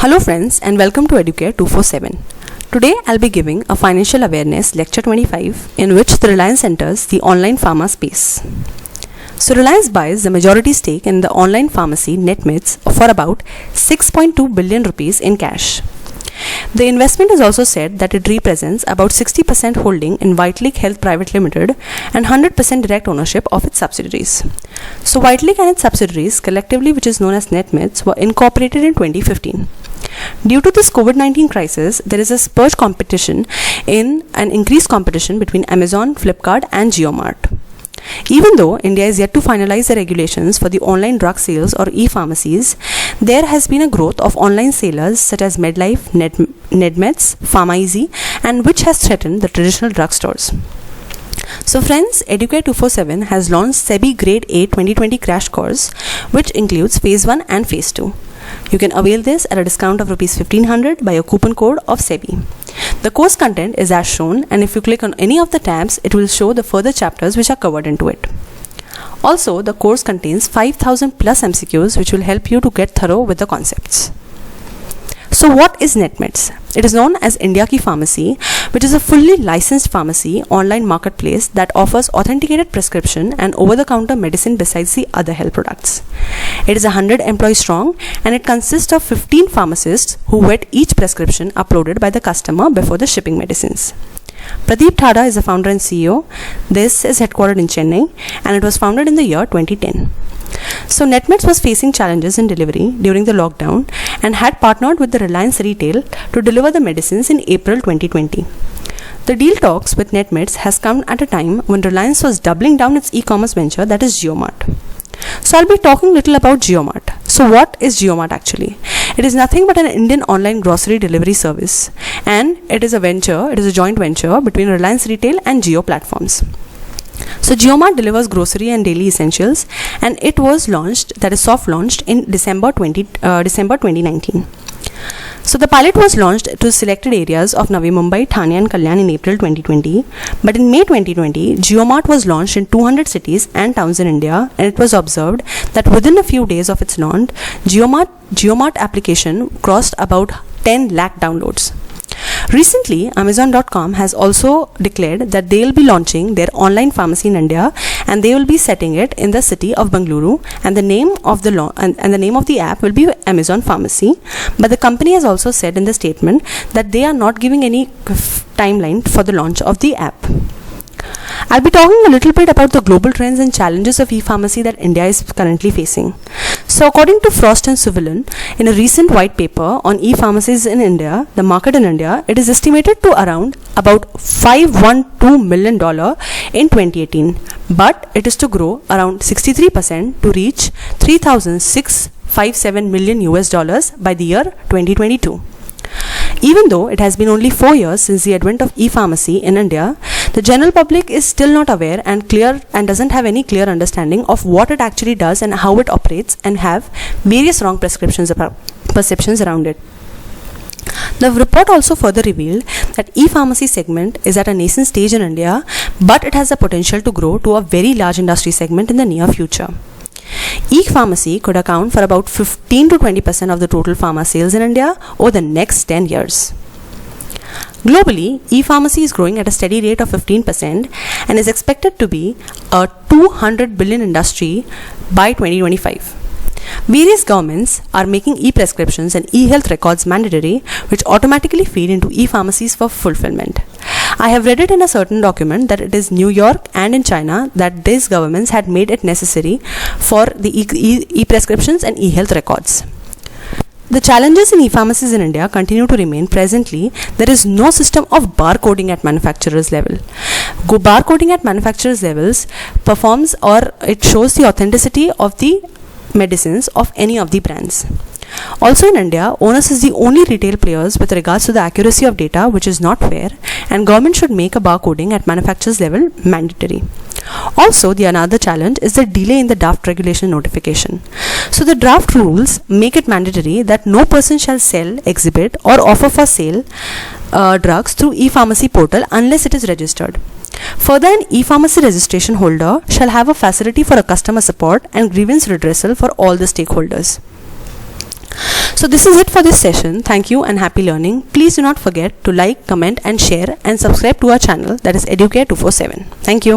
Hello friends and welcome to Educare 247. Today I'll be giving a financial awareness lecture 25 in which the Reliance enters the online pharma space. So Reliance buys the majority stake in the online pharmacy Netmeds for about 6.2 billion rupees in cash. The investment is also said that it represents about 60% holding in Whitelake Health Private Limited and 100% direct ownership of its subsidiaries. So Whitelake and its subsidiaries collectively, which is known as Netmeds, were incorporated in 2015. Due to this COVID-19 crisis, there is a spurge competition in an increased competition between Amazon, Flipkart and JioMart. Even though India is yet to finalize the regulations for the online drug sales or e-pharmacies, there has been a growth of online sellers such as MedLife, Nedmeds, PharmaEasy, and which has threatened the traditional drugstores. So friends, Educare 247 has launched SEBI Grade A 2020 crash course, which includes Phase 1 and Phase 2. You can avail this at a discount of Rs 1500 by a coupon code of SEBI. The course content is as shown, and if you click on any of the tabs, it will show the further chapters which are covered into it. Also, the course contains 5,000 plus MCQs which will help you to get thorough with the concepts. So what is Netmeds? It is known as India Ki Pharmacy, which is a fully licensed pharmacy online marketplace that offers authenticated prescription and over-the-counter medicine besides the other health products. It is 100 employees strong and it consists of 15 pharmacists who vet each prescription uploaded by the customer before the shipping medicines. Pradeep Thada is the founder and CEO. This is headquartered in Chennai and it was founded in the year 2010. So Netmeds was facing challenges in delivery during the lockdown and had partnered with the Reliance Retail to deliver the medicines in April 2020. The deal talks with Netmeds has come at a time when Reliance was doubling down its e-commerce venture, that is JioMart. So I'll be talking a little about JioMart. So what is JioMart actually? It is nothing but an Indian online grocery delivery service, and it is a joint venture between Reliance Retail and Jio platforms. So JioMart delivers grocery and daily essentials, and it was soft launched in December 2019. So the pilot was launched to selected areas of Navi Mumbai, Thane and Kalyan in April 2020. But in May 2020, JioMart was launched in 200 cities and towns in India, and it was observed that within a few days of its launch, JioMart application crossed about 10 lakh downloads. Recently, Amazon.com has also declared that they will be launching their online pharmacy in India, and they will be setting it in the city of Bengaluru, and the name of the app will be Amazon Pharmacy. But the company has also said in the statement that they are not giving any timeline for the launch of the app. I'll be talking a little bit about the global trends and challenges of e-pharmacy that India is currently facing. So according to Frost and Sutherland, in a recent white paper on e-pharmacies in India, the market in India, it is estimated to around about $512 million in 2018, but it is to grow around 63% to reach $3,657 million by the year 2022. Even though it has been only 4 years since the advent of e-pharmacy in India, the general public is still not aware and doesn't have any clear understanding of what it actually does and how it operates, and have various wrong perceptions around it. The report also further revealed that e-pharmacy segment is at a nascent stage in India, but it has the potential to grow to a very large industry segment in the near future. E-pharmacy could account for about 15 to 20% of the total pharma sales in India over the next 10 years. Globally, e-pharmacy is growing at a steady rate of 15% and is expected to be a 200 billion industry by 2025. Various governments are making e-prescriptions and e-health records mandatory, which automatically feed into e-pharmacies for fulfillment. I have read it in a certain document that it is New York and in China that these governments had made it necessary for the e-prescriptions and e-health records. The challenges in e-pharmacies in India continue to remain. Presently, there is no system of barcoding at manufacturers level. Barcoding at manufacturers levels performs, or it shows the authenticity of the medicines of any of the brands. Also in India, Onus is the only retail players with regards to the accuracy of data, which is not fair, and government should make a barcoding at manufacturers level mandatory. Also, the another challenge is the delay in the draft regulation notification. So the draft rules make it mandatory that no person shall sell, exhibit or offer for sale drugs through e-pharmacy portal unless it is registered. Further, an e-pharmacy registration holder shall have a facility for a customer support and grievance redressal for all the stakeholders. So this is it for this session. Thank you and happy learning. Please do not forget to like, comment and share and subscribe to our channel, that is Educare 247. Thank you.